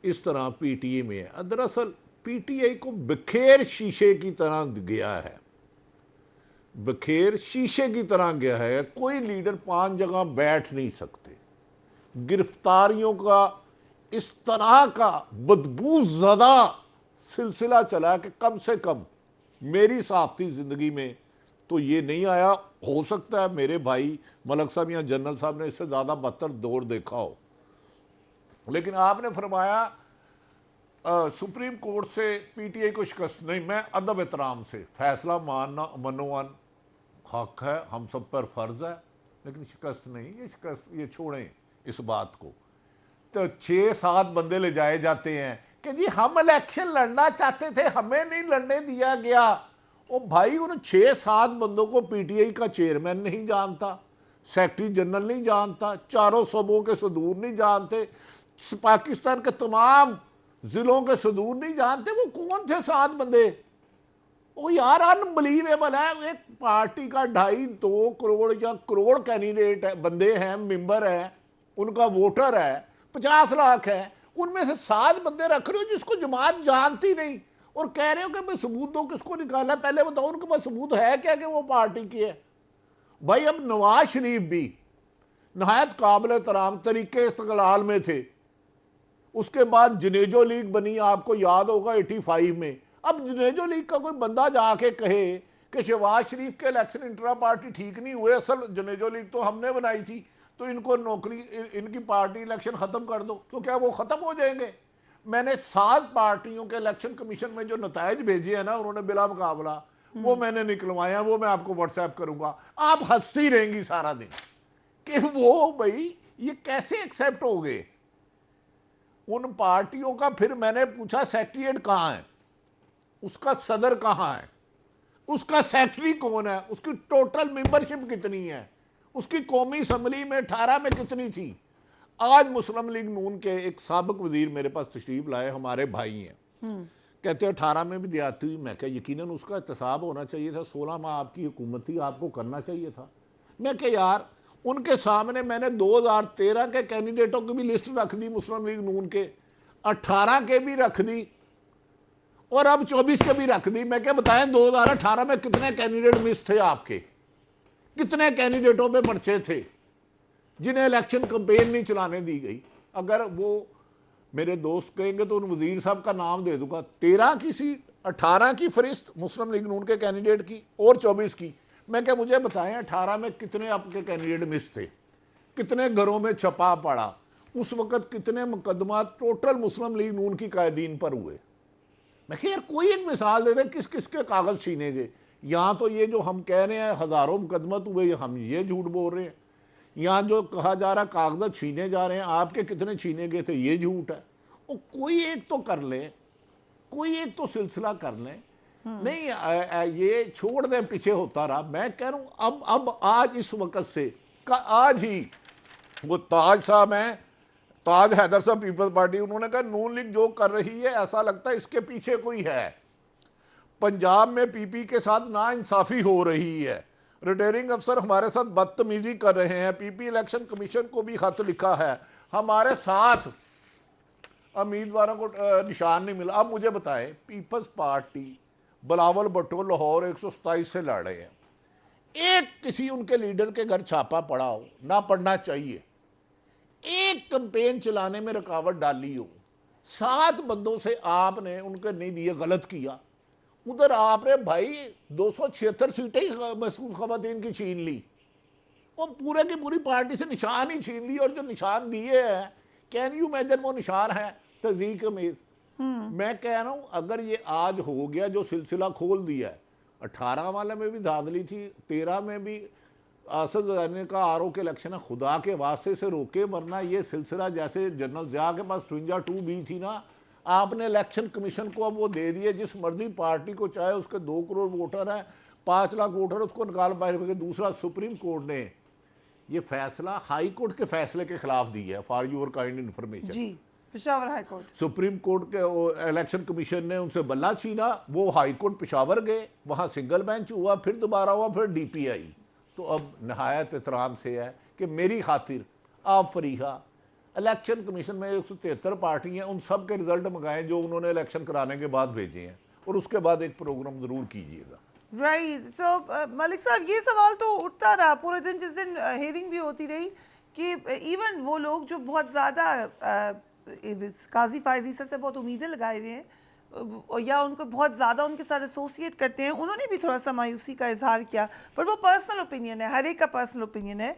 اس طرح پی ٹی اے میں ہے۔ دراصل پی ٹی آئی کو بخیر شیشے کی طرح گیا ہے، بخیر شیشے کی طرح گیا ہے۔ کوئی لیڈر 5 جگہ بیٹھ نہیں سکتے۔ گرفتاریوں کا اس طرح کا بدبو زدہ سلسلہ چلا کہ کم سے کم میری صحافتی زندگی میں تو یہ نہیں آیا۔ ہو سکتا ہے میرے بھائی ملک صاحب یا جنرل صاحب نے اس سے زیادہ بدتر دور دیکھا ہو، لیکن آپ نے فرمایا سپریم کورٹ سے پی ٹی آئی کو شکست نہیں۔ میں ادب احترام سے فیصلہ ماننا منوان حق ہے، ہم سب پر فرض ہے، لیکن شکست نہیں۔ یہ شکست یہ چھوڑیں اس بات کو۔ تو 6-7 بندے لے جائے جاتے ہیں کہ جی ہم الیکشن لڑنا چاہتے تھے، ہمیں نہیں لڑنے دیا گیا۔ او بھائی، ان 6-7 بندوں کو پی ٹی آئی کا چیئرمین نہیں جانتا، سیکرٹری جنرل نہیں جانتا، چاروں صوبوں کے صدور نہیں جانتے، پاکستان کے تمام ضلعوں کے صدور نہیں جانتے۔ وہ کون تھے 7 بندے؟ وہ یار انبلیویبل ہے۔ ایک پارٹی کا 2.5-2 کروڑ یا کروڑ کینڈیڈیٹ ہے، بندے ہیں، ممبر ہیں، ان کا ووٹر ہے 50 لاکھ ہے، ان میں سے 7 بندے رکھ رہے ہو جس کو جماعت جانتی نہیں، اور کہہ رہے ہو کہ میں ثبوت دو کس کو نکالا۔ پہلے بتاؤ ان کے پاس ثبوت ہے کیا کہ وہ پارٹی کی ہے؟ بھائی اب نواز شریف بھی نہایت قابل احترام طریقے استقلال میں تھے، اس کے بعد جنیجو لیگ بنی، آپ کو یاد ہوگا 85 میں۔ اب جنیجو لیگ کا کوئی بندہ جا کے کہے کہ شہباز شریف کے الیکشن انٹرا پارٹی ٹھیک نہیں ہوئے، اصل جنیجو لیگ تو ہم نے بنائی تھی، تو ان کو نوکری، ان کی پارٹی الیکشن ختم کر دو، تو کیا وہ ختم ہو جائیں گے؟ میں نے 7 پارٹیوں کے الیکشن کمیشن میں جو نتائج بھیجے ہیں نا انہوں نے بلا مقابلہ، وہ میں نے نکلوایا، وہ میں آپ کو واٹس ایپ کروں گا۔ آپ ہنستی رہیں گی سارا دن کہ وہ بھائی یہ کیسے ایکسیپٹ ہو گئے ان پارٹیوں کا۔ پھر میں نے پوچھا سیکریٹریٹ کہاں ہے، اس کا صدر کہاں ہے، اس کا سیکریٹری کون ہے، اس کی ٹوٹل ممبرشپ کتنی ہے، اس کی قومی اسمبلی میں 18 میں کتنی تھی۔ آج مسلم لیگ نون کے ایک سابق وزیر میرے پاس تشریف لائے، ہمارے بھائی ہیں، کہتے ہیں 18 میں بھی دیاتی ہوئی۔ میں کہا یقیناً اس کا احتساب ہونا چاہیے تھا، 16 ماہ آپ کی حکومت تھی، آپ کو کرنا چاہیے تھا۔ میں کہ یار ان کے سامنے میں نے 2013 کے کینڈیڈیٹوں کی بھی لسٹ رکھ دی مسلم لیگ نون کے، 18 کے بھی رکھ دی اور اب 24 کے بھی رکھ دی۔ میں کہ بتائیں 2018 میں کتنے کینڈیڈیٹ مس تھے آپ کے، کتنے کینڈیڈیٹوں پہ پرچے تھے جنہیں الیکشن کمپین نہیں چلانے دی گئی؟ اگر وہ میرے دوست کہیں گے تو ان وزیر صاحب کا نام دے دوں گا۔ 13 کی سیٹ، 18 کی فہرست مسلم لیگ نون کے کینڈیڈیٹ کی اور 24 کی۔ میں کہ مجھے بتائیں 18 میں کتنے آپ کے کینڈیڈیٹ مس تھے، کتنے گھروں میں چھپا پڑا، اس وقت کتنے مقدمات ٹوٹل مسلم لیگ نون کی قائدین پر ہوئے؟ میں کہ یار کوئی ایک مثال دے دیں کس کس کے کاغذ چھینے گے۔ یہاں تو یہ جو ہم کہہ رہے ہیں ہزاروں مقدمات ہوئے، ہم یہ جھوٹ بول رہے ہیں۔ یہاں جو کہا جا رہا کاغذات چھینے جا رہے ہیں، آپ کے کتنے چھینے گئے تھے، یہ جھوٹ ہے. وہ کوئی ایک تو کر لیں، کوئی ایک تو سلسلہ کر لیں. نہیں یہ چھوڑ دیں پیچھے ہوتا رہا. میں کہہ رہا ہوں اب آج اس وقت سے آج ہی وہ تاج صاحب ہیں، تاج حیدر صاحب پیپلز پارٹی، انہوں نے کہا نون لیگ جو کر رہی ہے ایسا لگتا ہے اس کے پیچھے کوئی ہے. پنجاب میں پی پی کے ساتھ نا انصافی ہو رہی ہے، ریٹرننگ افسر ہمارے ساتھ بدتمیزی کر رہے ہیں، پی پی الیکشن کمیشن کو بھی خط لکھا ہے، ہمارے ساتھ امیدواروں کو نشان نہیں ملا. اب مجھے بتائیں، پیپلز پارٹی بلاول بھٹو لاہور 127 سے لڑ رہے ہیں، ایک کسی ان کے لیڈر کے گھر چھاپا پڑا ہو، نہ پڑنا چاہیے، ایک کمپین چلانے میں رکاوٹ ڈالی ہو، 7 بندوں سے آپ نے ان کے نہیں دیے، غلط کیا. ادھر آپ نے بھائی 276 سیٹیں محسوس خواتین کی چھین لی، وہ پورے کی پوری پارٹی سے نشان ہی چھین لی. اور جو نشان دیے ہیں، کین یو امیجن وہ نشان ہے تذیق امیز. میں کہہ رہا ہوں اگر یہ آج ہو گیا جو سلسلہ کھول دیا ہے، 18 والے میں بھی دھاندلی تھی، 13 میں بھی اسد نے کہا آر او کے الیکشن ہے، خدا کے واسطے سے روکے، ورنہ یہ سلسلہ جیسے جنرل ضیاء کے پاس 52 بھی تھی نا، آپ نے الیکشن کمیشن کو اب وہ دے دیے، جس مرضی پارٹی کو چاہے اس کے 2 کروڑ ووٹر ہیں، 5 لاکھ ووٹر اس کو نکال پائے. دوسرا سپریم کورٹ نے یہ فیصلہ ہائی کورٹ کے فیصلے کے خلاف دیا ہے، فار یور کائنڈ انفارمیشن. جی Peshawar high court, supreme court کے الیکشن کمیشن نے ان سے بلہ چھینا، وہ ہائی کورٹ پشاور گئے، وہاں سنگل بینچ ہوا، پھر دوبارہ ہوا، پھر ڈی پی آئی. تو اب نہایت احترام سے ہے کہ میری خاطر آپ فریحہ الیکشن کمیشن میں 173 پارٹی ہیں، ان سب کے رزلٹ منگائیں جو انہوں نے الیکشن کرانے کے بعد بھیجے ہیں، اور اس کے بعد ایک پروگرام ضرور کیجیے گا. رائٹ. سو ملک صاحب یہ سوال تو اٹھتا رہا پورے دن، جس دن ہیئرنگ بھی ہوتی رہی، کہ ایون وہ لوگ جو بہت زیادہ قاضی فائز عیسیٰ سے بہت امیدیں لگائے ہوئے ہیں یا ان کو بہت زیادہ ان کے ساتھ ایسوسیٹ کرتے ہیں، انہوں نے بھی تھوڑا سا مایوسی کا اظہار کیا. پر وہ پرسنل اوپینین ہے، ہر ایک کا پرسنل اوپینین ہے.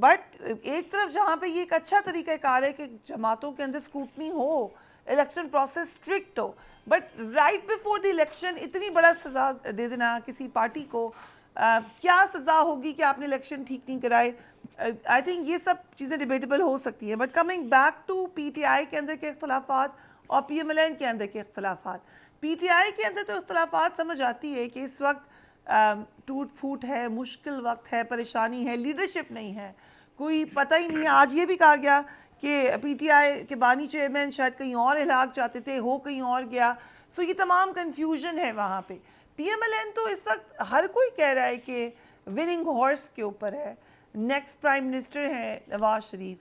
بٹ ایک طرف جہاں پہ یہ ایک اچھا طریقہ کار ہے کہ جماعتوں کے اندر اسکروٹنی ہو، الیکشن پروسیس اسٹرکٹ ہو، but right before the election اتنی بڑا سزا دے دینا کسی پارٹی کو، کیا سزا ہوگی کہ آپ نے الیکشن ٹھیک نہیں کرائے. آئی تھنک یہ سب چیزیں ڈیبیٹیبل ہو سکتی ہیں. But coming back to P T I کے اندر کے اختلافات اور پی ایم ایل این کے اندر کے اختلافات، پی ٹی آئی کے اندر تو اختلافات سمجھ آتی ہے کہ اس وقت ٹوٹ پھوٹ ہے، مشکل وقت ہے، پریشانی ہے، لیڈرشپ نہیں ہے، کوئی پتہ ہی نہیں ہے. آج یہ بھی کہا گیا کہ پی ٹی آئی کے بانی چیئرمین شاید کہیں اور الحاق چاہتے تھے، ہو کہیں اور گیا. سو یہ تمام کنفیوژن ہے وہاں پہ. پی ایم ایل این تو اس وقت ہر کوئی کہہ رہا ہے کہ وننگ ہارس کے اوپر ہے، نیکسٹ پرائم منسٹر ہیں نواز شریف.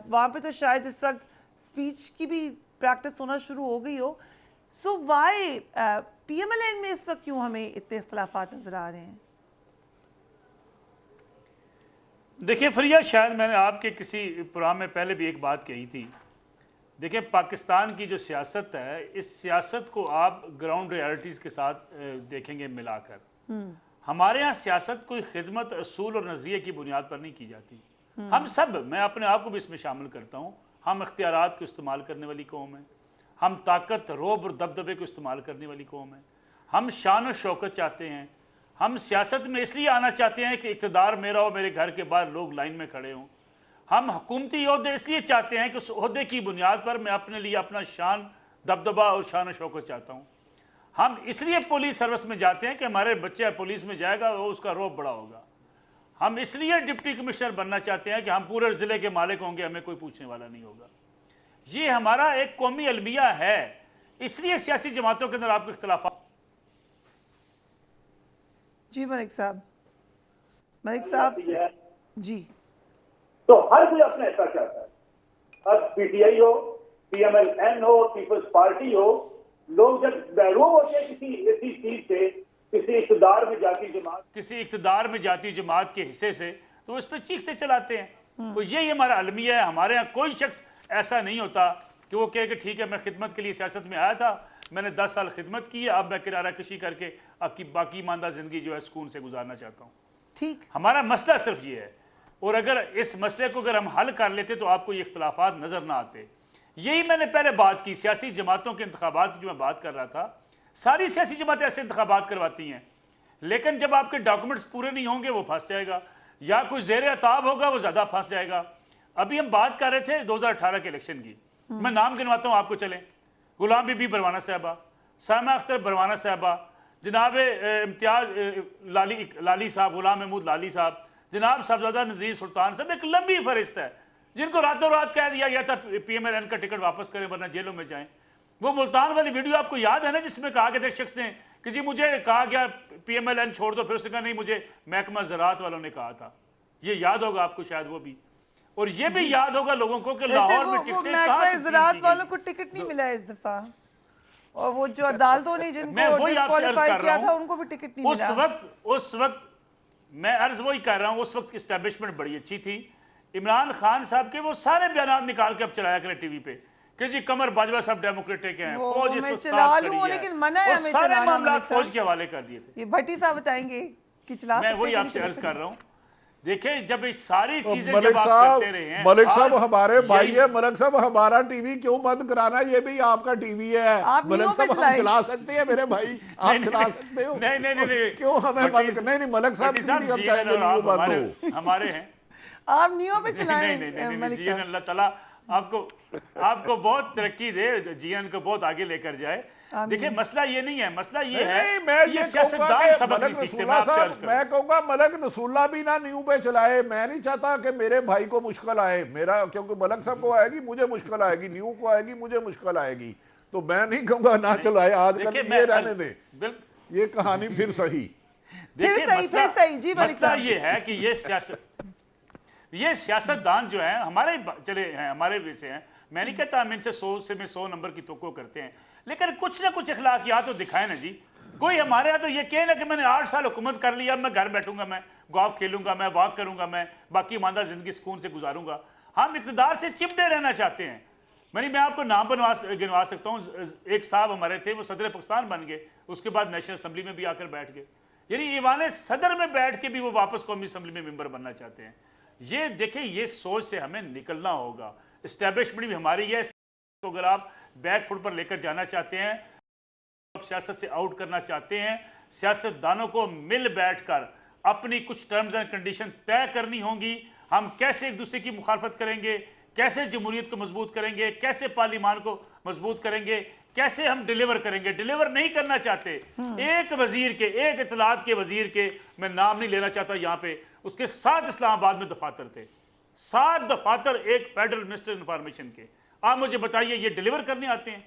وہاں پہ تو شاید اس وقت اسپیچ کی بھی پریکٹس ہونا شروع ہو گئی ہو. So why P M L N میں اس وقت کیوں ہمیں اتنے اختلافات نظر آ رہے ہیں؟ دیکھیں فریہ، شاید میں نے آپ کے کسی پروگرام میں پہلے بھی ایک بات کہی تھی. دیکھیں پاکستان کی جو سیاست ہے، اس سیاست کو آپ گراؤنڈ ریالٹیز کے ساتھ دیکھیں گے ملا کر. ہمارے ہاں سیاست کوئی خدمت، اصول اور نظریے کی بنیاد پر نہیں کی جاتی. ہم سب، میں اپنے آپ کو بھی اس میں شامل کرتا ہوں، ہم اختیارات کو استعمال کرنے والی قوم ہیں، ہم طاقت، رعب اور دبدبے کو استعمال کرنے والی قوم ہیں، ہم شان و شوکت چاہتے ہیں. ہم سیاست میں اس لیے آنا چاہتے ہیں کہ اقتدار میرا ہو، میرے گھر کے باہر لوگ لائن میں کھڑے ہوں. ہم حکومتی عہدے اس لیے چاہتے ہیں کہ اس عہدے کی بنیاد پر میں اپنے لیے اپنا شان، دبدبہ اور شان و شوکت چاہتا ہوں. ہم اس لیے پولیس سروس میں جاتے ہیں کہ ہمارے بچہ پولیس میں جائے گا وہ اس کا رعب بڑا ہوگا. ہم اس لیے ڈپٹی کمشنر بننا چاہتے ہیں کہ ہم پورے ضلع کے مالک ہوں گے، ہمیں کوئی پوچھنے والا نہیں ہوگا. یہ ہمارا ایک قومی المیہ ہے. اس لیے سیاسی جماعتوں کے اندر آپ کے اختلافات. جی ملک صاحب جی. تو ہر کوئی اپنا حصہ چاہتا ہے. اب پی ٹی آئی ہو، پی ایم ایل این ہو، پیپلز پارٹی ہو، لوگ جب محروم ہوتے ہیں کسی ایسی چیز سے، کسی اقتدار میں جاتی جماعت کے حصے سے، تو اس پہ چیختے چلاتے ہیں. تو یہی ہمارا المیہ ہے. ہمارے ہاں کوئی شخص ایسا نہیں ہوتا کہ وہ کہے کہ ٹھیک ہے میں خدمت کے لیے سیاست میں آیا تھا، میں نے 10 سال خدمت کی ہے، اب میں کنارہ کشی کر کے اب کی باقی ماندہ زندگی جو ہے سکون سے گزارنا چاہتا ہوں. ٹھیک، ہمارا مسئلہ صرف یہ ہے. اور اگر اس مسئلے کو اگر ہم حل کر لیتے تو آپ کو یہ اختلافات نظر نہ آتے. یہی میں نے پہلے بات کی، سیاسی جماعتوں کے انتخابات کی جو میں بات کر رہا تھا. ساری سیاسی جماعتیں ایسے انتخابات کرواتی ہیں، لیکن جب آپ کے ڈاکومنٹس پورے نہیں ہوں گے وہ پھنس جائے گا. یا کوئی زیر عتاب ہوگا وہ زیادہ پھنس جائے گا. ابھی ہم بات کر رہے تھے 2018 کے الیکشن کی, میں نام گنواتا ہوں آپ کو, چلیں. غلام بی بی بروانہ صاحبہ, سائمہ اختر بروانہ صاحبہ, جناب امتیاز لالی صاحب, غلام محمود لالی صاحب, جناب صاحبزادہ نذیر سلطان صاحب, ایک لمبی فہرست ہے جن کو راتوں رات کہہ دیا گیا تھا پی ایم ایل این کا ٹکٹ واپس کریں ورنہ جیلوں میں جائیں. وہ ملتان والی ویڈیو آپ کو یاد ہے نا, جس میں کہا گیا تھا ایک شخص نے کہ جی مجھے کہا گیا پی ایم ایل این چھوڑ دو, پھر اس نے کہا نہیں مجھے محکمہ زراعت والوں نے کہا تھا. یہ یاد ہوگا آپ کو شاید وہ بھی, اور یہ بھی یاد ہوگا لوگوں کو کہ لاہور میں ٹکٹیں محکمہ زراعت والوں کو ٹکٹ نہیں ملا اس دفعہ, اور وہ جو عدالتوں نے جن کو ڈسکوالیفائی کیا تھا ان کو بھی ٹکٹ نہیں ملا. اس وقت میں عرض وہی کر رہا ہوں, اس وقت اسٹیبلشمنٹ بڑی اچھی تھی. عمران خان صاحب کے وہ سارے بیانات نکال کے اب چلایا کرے ٹی وی پہ کہ جی قمر باجوہ صاحب ڈیموکریٹک ہیں, فوج اس کو ساتھ کھڑی ہے, لیکن منع ہے ہمیں سارے چلانا. معاملات فوج کے حوالے کر دیے تھے. یہ بھٹی صاحب بتائیں گے کہ چلا سکتے ہیں. میں وہی آپ سے عرض کر رہا ہوں, دیکھیں جب یہ ساری چیزیں ملک جب آپ صاحب کرتے رہے ہیں, ملک صاحب ہمارے بھائی ہے, ملک صاحب ہمارا ٹی وی کیوں بند کرانا, یہ بھی آپ کا ٹی وی ہے. ملک صاحب ہم چلا سکتے ہیں میرے بھائی, آپ چلا سکتے ہو, نہیں کیوں ہمیں بند کرنا. نہیں ملک صاحب ہم چاہیں گے نیو بند ہو, ہمارے ہیں آپ نیو پہ چلائیں. نہیں جی اللہ تعالیٰ آپ کو بہت ترقی دے, جی ان کو بہت آگے لے کر جائے. دیکھیں مسئلہ یہ نہیں ہے, مسئلہ یہ ہے میں کہوں گا ملک رسول اللہ بھی نہ نیو پہ چلائے. میں نہیں چاہتا کہ میرے بھائی کو مشکل آئے, میرا کیونکہ ملک صاحب کو آئے گی مجھے مشکل آئے گی, نیو کو آئے گی مجھے مشکل آئے گی, تو میں نہیں کہوں گا نہ چلائے. آج کل یہ رہنے دیں, یہ کہانی پھر صحیح. مسئلہ یہ ہے کہ یہ سیاستدان جو ہیں ہمارے چلے ہیں, ہمارے ویسے ہیں, میں نہیں کہتا ہم ان سے 100 نمبر کی توقع کرتے ہیں, لیکن کچھ نہ کچھ اخلاقیات تو دکھائیں نا جی. کوئی ہمارے یہاں تو یہ کہے نا کہ میں نے 8 سال حکومت کر لیا, میں گھر بیٹھوں گا, میں گولف کھیلوں گا, میں واک کروں گا, میں باقی ماندہ زندگی سکون سے گزاروں گا. ہم اقتدار سے چپٹے رہنا چاہتے ہیں. میں آپ کو نام گنوا سکتا ہوں. ایک صاحب ہمارے تھے, وہ صدر پاکستان بن گئے, اس کے بعد نیشنل اسمبلی میں بھی آ کر بیٹھ گئے. یعنی ایوان صدر میں بیٹھ کے بھی وہ واپس قومی اسمبلی میں ممبر بننا چاہتے ہیں. یہ دیکھیں یہ سوچ سے ہمیں نکلنا ہوگا. اسٹیبلشمنٹ بھی ہماری ہے, اگر آپ بیک فٹ پر لے کر جانا چاہتے ہیں, آپ سیاست سے آؤٹ کرنا چاہتے ہیں, سیاستدانوں کو مل بیٹھ کر اپنی کچھ ٹرمز اینڈ کنڈیشن طے کرنی ہوں گی. ہم کیسے ایک دوسرے کی مخالفت کریں گے, کیسے جمہوریت کو مضبوط کریں گے, کیسے پارلیمان کو مضبوط کریں گے, کیسے ہم ڈیلیور کریں گے. ڈیلیور نہیں کرنا چاہتے. ایک وزیر کے, ایک اطلاعات کے وزیر کے, میں نام نہیں لینا چاہتا یہاں پہ, اس کے 7 اسلام آباد میں دفاتر تھے, 7 دفاتر ایک فیڈرل منسٹر انفارمیشن کے. آپ مجھے بتائیے یہ ڈیلیور کرنے آتے ہیں,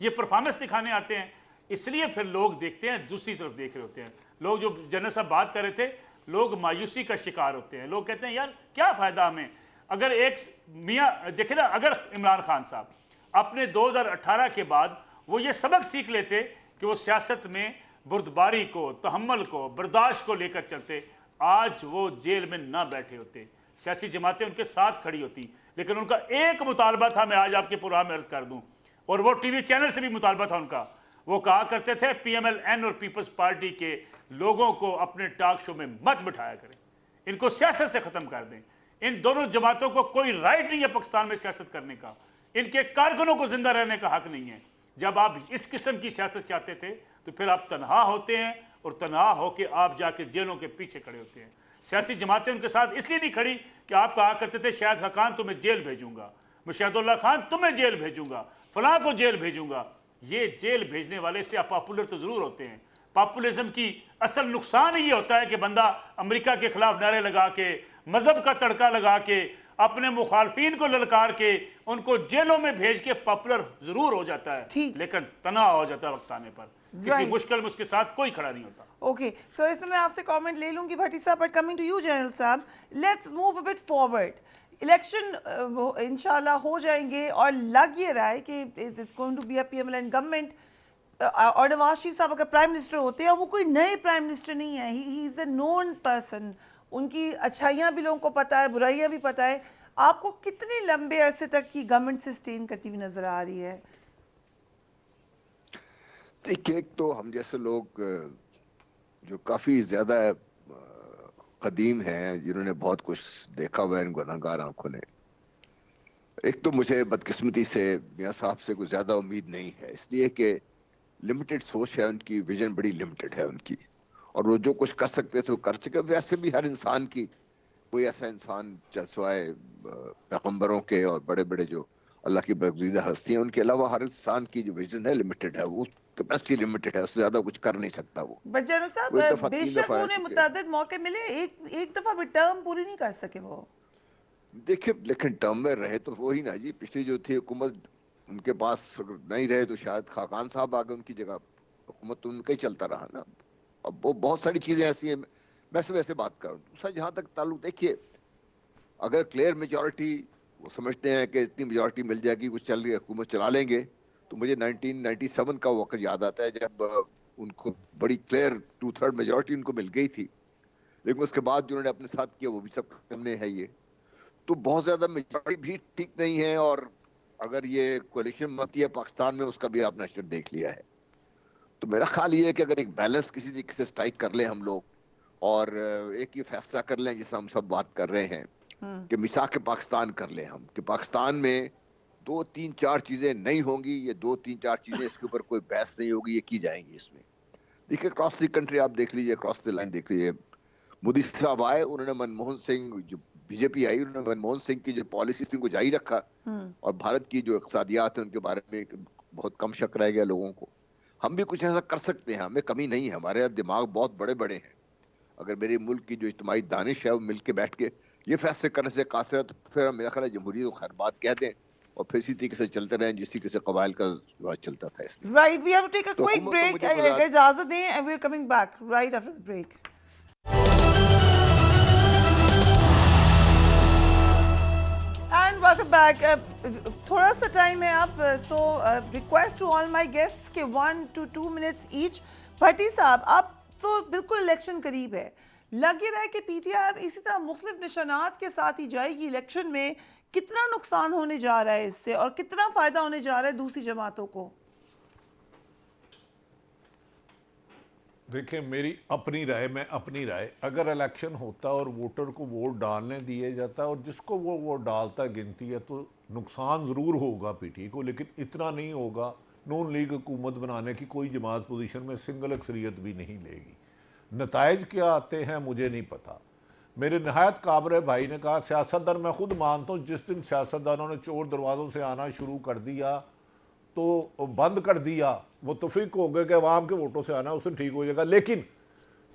یہ پرفارمنس دکھانے آتے ہیں. اس لیے پھر لوگ دیکھتے ہیں, دوسری طرف دیکھ رہے ہوتے ہیں. لوگ جو جنرل صاحب بات کر رہے تھے, لوگ مایوسی کا شکار ہوتے ہیں. لوگ کہتے ہیں یار کیا فائدہ ہمیں, اگر ایک میاں دیکھیں نا, اگر عمران خان صاحب اپنے 2018 کے بعد وہ یہ سبق سیکھ لیتے کہ وہ سیاست میں بردباری کو, تحمل کو, برداشت کو لے کر چلتے, آج وہ جیل میں نہ بیٹھے ہوتے. سیاسی جماعتیں ان کے ساتھ کھڑی ہوتی. لیکن ان کا ایک مطالبہ تھا, میں آج آپ کے پروگرام میں عرض کر دوں, اور وہ ٹی وی چینل سے بھی مطالبہ تھا ان کا. وہ کہا کرتے تھے پی ایم ایل این اور پیپلز پارٹی کے لوگوں کو اپنے ٹاک شو میں مت بٹھایا کریں, ان کو سیاست سے ختم کر دیں. ان دونوں جماعتوں کو کوئی رائٹ نہیں ہے پاکستان میں سیاست کرنے کا, ان کے کارکنوں کو زندہ رہنے کا حق نہیں ہے. جب آپ اس قسم کی سیاست چاہتے تھے تو پھر آپ تنہا ہوتے ہیں, اور تنہا ہو کے آپ جا کے جیلوں کے پیچھے کھڑے ہوتے ہیں. سیاسی جماعتیں ان کے ساتھ اس لیے نہیں کھڑی کہ آپ کہا کرتے تھے شاہد خاقان تمہیں جیل بھیجوں گا, مشاہد اللہ خان تمہیں جیل بھیجوں گا, فلاں کو جیل بھیجوں گا. یہ جیل بھیجنے والے سے پاپولر تو ضرور ہوتے ہیں. پاپولزم کی اصل نقصان یہ ہوتا ہے کہ بندہ امریکہ کے خلاف نعرے لگا کے, مذہب کا تڑکا لگا کے, اپنے مخالفین کو للکار کے ان کو جیلوں میں بھیج کے پاپولر ضرور ہو جاتا ہے, لیکن تنہا ہو جاتا ہے وقت آنے پر. کسی مشکل میں اس کے ساتھ کوئی کھڑا نہیں ہوتا. اوکے, سو اس میں آپ سے کامنٹ لے لوں گی بھٹی صاحب, but coming to you general صاحب, let's move a bit forward. Election انشاءاللہ ہو جائیں گے, اور لگ یہ رہا ہے کہ it's going to be a P M L N government, اور نواز شریف صاحب اگر پرائم منسٹر ہوتے ہیں, وہ کوئی نئے پرائم منسٹر نہیں ہے, ہی از اے نون پرسن. ان کی اچھائیاں بھی لوگوں کو پتہ ہے, برائیاں بھی پتہ ہے. آپ کو کتنے لمبے عرصے تک کی گورنمنٹ سسٹین کرتی ہوئی نظر آ رہی ہے؟ ایک تو ہم جیسے لوگ جو کافی زیادہ قدیم ہیں, جنہوں نے بہت کچھ دیکھا ہوا ہے ان گناہگار آنکھوں نے, ایک تو مجھے بدقسمتی سے میاں صاحب سے کوئی زیادہ امید نہیں ہے, اس لیے کہ لمیٹڈ سوچ ہے ان کی, ویژن بڑی لمیٹڈ ہے ان کی, اور وہ جو کچھ کر سکتے تھے وہ کر چکے. ویسے بھی ہر انسان کی کوئی ایسا انسان سوائے پیغمبروں کے اور بڑے بڑے جو اللہ کی برگزیدہ ہستی ہیں، ان کے علاوہ ہر انسان کی جو ویژن ہے لمیٹڈ ہے، وہ کیپیسٹی لمیٹڈ ہے، اس سے زیادہ کچھ کر نہیں سکتا وہ. بٹ جنرل صاحب وہ ایک دفعہ بے تین شک دفعہ رہ انہیں چکے. متعدد موقع ملے، ایک دفعہ بھی ٹرم پوری نہیں کر سکے وہ. دیکھیں لیکن ٹرم میں رہے تو وہی نا جی، پچھلی جو تھی حکومت ان کے پاس نہیں رہے تو شاید خاقان صاحب آگے ان کی جگہ، حکومت تو ان کا ہی چلتا رہا نا. اب وہ بہت ساری چیزیں ایسی ہیں. میں سے ویسے بات کروں دوسرا جہاں تک تعلق، دیکھیے اگر کلیئر میجورٹی وہ سمجھتے ہیں کہ اتنی میجورٹی مل جائے گی کچھ چل رہی حکومت چلا لیں گے، تو مجھے 1997 کا وقت یاد آتا ہے جب ان کو بڑی کلیئر 2/3 میجورٹی ان کو مل گئی تھی، لیکن اس کے بعد جو انہوں نے اپنے ساتھ کیا وہ بھی سب سامنے ہے. یہ تو بہت زیادہ میجورٹی بھی ٹھیک نہیں ہے، اور اگر یہ کولیشن بنتی ہے پاکستان میں اس کا بھی آپ نے اشر دیکھ لیا ہے. تو میرا خیال یہ ہے کہ اگر ایک بیلنس کسی طریقے سے اسٹرائک کر لیں ہم لوگ، اور ایک یہ فیصلہ کر لیں جیسا ہم سب بات کر رہے ہیں کہ میثاق پاکستان کر لیں ہم، کہ پاکستان میں 2-3-4 چیزیں نہیں ہوں گی، یہ 2-3-4 چیزیں اس کے اوپر کوئی بحث نہیں ہوگی، یہ کی جائیں گی. اس میں دیکھیے اکراس دی کنٹری آپ دیکھ لیجیے، اکراس دی لائن دیکھ لیجیے. مودی صاحب آئے، انہوں نے منموہن سنگھ، جو بی جے پی آئی، انہوں نے منموہن سنگھ کی جو پالیسیز تھی ان کو جاری رکھا، اور بھارت کی جو اقتصادیات ہیں ان کے بارے میں بہت کم شک رہ گیا لوگوں کو. ہم بھی کچھ ایسا کر سکتے ہیں، ہمیں کمی نہیں ہے، ہمارے دماغ بہت بڑے بڑے ہیں. اگر میرے ملک کی جو اجتماعی دانش ہے وہ مل کے بیٹھ کے یہ فیصلے کرنے سے قاصر ہے، تو پھر ہم میرا خیال ہے جمہوریت کو خیر بات کہہ دیں اور پھر اسی طریقے سے چلتے رہیں جس طریقے سے قبائل کا رواج چلتا تھا. اس میں right, we have to take a تو کوئک حکومت تو بریک، مجھے اگر اجازت دیں، and we are coming back right after the break. And welcome back. تھوڑا سا ٹائم ہے اب، so request to all my guest کہ 1 to 2 minutes ایچ. بھٹی صاحب اب تو بالکل الیکشن قریب ہے، لگ یہ رہا ہے کہ پی ٹی آئی اسی طرح مختلف نشانات کے ساتھ ہی جائے گی الیکشن میں. کتنا نقصان ہونے جا رہا ہے اس سے، اور کتنا فائدہ ہونے جا رہا ہے دوسری جماعتوں کو؟ دیکھیں میری اپنی رائے، اگر الیکشن ہوتا اور ووٹر کو ووٹ ڈالنے دیے جاتا اور جس کو وہ ووٹ ڈالتا گنتی ہے، تو نقصان ضرور ہوگا پی ٹی کو، لیکن اتنا نہیں ہوگا. نون لیگ حکومت بنانے کی کوئی جماعت پوزیشن میں سنگل اکثریت بھی نہیں لے گی. نتائج کیا آتے ہیں مجھے نہیں پتا. میرے نہایت قابر بھائی نے کہا سیاستدان، میں خود مانتا ہوں جس دن سیاستدانوں نے چور دروازوں سے آنا شروع کر دیا تو بند کر دیا، وہ توفیق ہو گئے کہ عوام کے ووٹوں سے آنا، اس دن ٹھیک ہو جائے گا. لیکن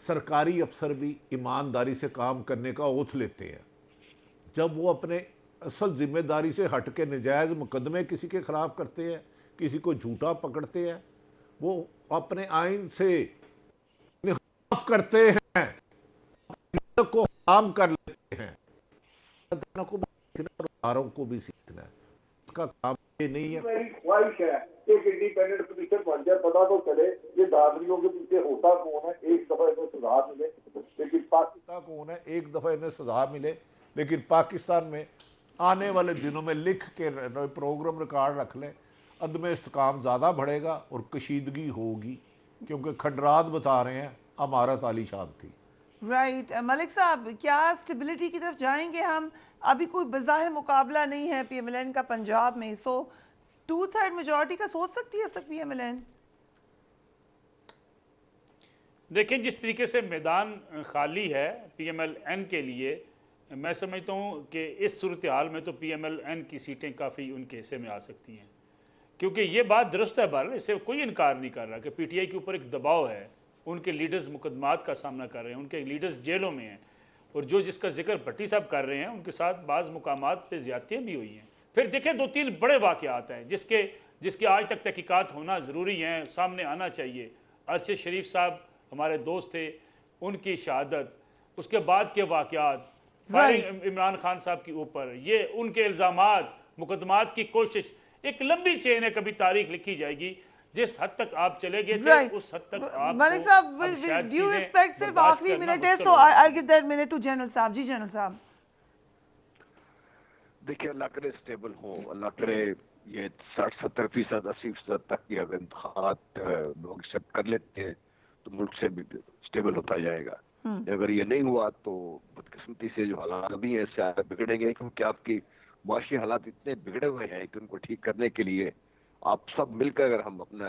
سرکاری افسر بھی ایمانداری سے کام کرنے کا اوتھ لیتے ہیں. جب وہ اپنے اصل ذمہ داری سے ہٹ کے نجائز مقدمے کسی کے خلاف کرتے ہیں، کسی کو جھوٹا پکڑتے ہیں، وہ اپنے آئین سے انحراف کرتے ہیں، کو حرام کر لیتے ہیں. کو بھی سیکھنا اور اداروں کو بھی سیکھنا ہے. اس کا کام یہ نہیں ہے. میری خواہش ہے ایک انڈیپینڈنٹ کمیشن بن جائے، پتا تو چلے یہ دادریوں کے پیچھے ہوتا کون ہے، ایک دفعہ انہیں سزا ملے. لیکن پاکستان کون ہے، ایک دفعہ انہیں سزا ملے. لیکن پاکستان میں آنے والے دنوں میں لکھ کے پروگرام ریکارڈ رکھ لیں، عدم استحکام زیادہ بڑھے گا اور کشیدگی ہوگی، کیونکہ کھنڈرات بتا رہے ہیں عمارت عالی شان تھی. رائٹ. ملک صاحب، کیا اسٹیبلٹی کی طرف جائیں گے ہم؟ ابھی کوئی بظاہر مقابلہ نہیں ہے پی ایم ایل این کا پنجاب میں، سو 2/3 میجورٹی کا سوچ سکتی ہے پی ایم ایل این؟ دیکھیں جس طریقے سے میدان خالی ہے پی ایم ایل این کے لیے، میں سمجھتا ہوں کہ اس صورتحال میں تو پی ایم ایل این کی سیٹیں کافی ان کے حصے میں آ سکتی ہیں، کیونکہ یہ بات درست ہے. بہرحال اس سے کوئی انکار نہیں کر رہا کہ پی ٹی آئی کے اوپر ایک دباؤ ہے. ان کے لیڈرز مقدمات کا سامنا کر رہے ہیں، ان کے لیڈرز جیلوں میں ہیں، اور جس کا ذکر بھٹی صاحب کر رہے ہیں ان کے ساتھ بعض مقامات پہ زیادتیاں بھی ہوئی ہیں. پھر دیکھیں 2-3 بڑے واقعات ہیں جس کے آج تک تحقیقات ہونا ضروری ہیں، سامنے آنا چاہیے. ارشد شریف صاحب ہمارے دوست تھے، ان کی شہادت، اس کے بعد کے واقعات، فائرنگ عمران خان صاحب کے اوپر، یہ ان کے الزامات، مقدمات کی کوشش، ایک لمبی چین ہے، کبھی تاریخ لکھی جائے گی. جس حد تک آپ چلے گئے تھے اس حد تک آپ ملک صاحب ڈیو ریسپیکٹ صرف آخری منٹ ہے، so I give that minute to general صاحب. جی جنرل صاحب. دیکھیں اللہ کرے اسٹیبل ہو، اللہ کرے یہ 60-70%، 80% تک کی اگر انتخابات لوگ ایکسیپٹ کر لیتے ہیں تو ملک سے بھی اسٹیبل ہوتا جائے گا. اگر یہ نہیں ہوا تو بدقسمتی سے جو حالات ابھی ہیں اس سے آگے بگڑیں گے، کیونکہ آپ کی معاشی حالات اتنے بگڑے ہوئے ہیں کہ ان کو ٹھیک کرنے کے لیے آپ سب مل کر اگر ہم اپنا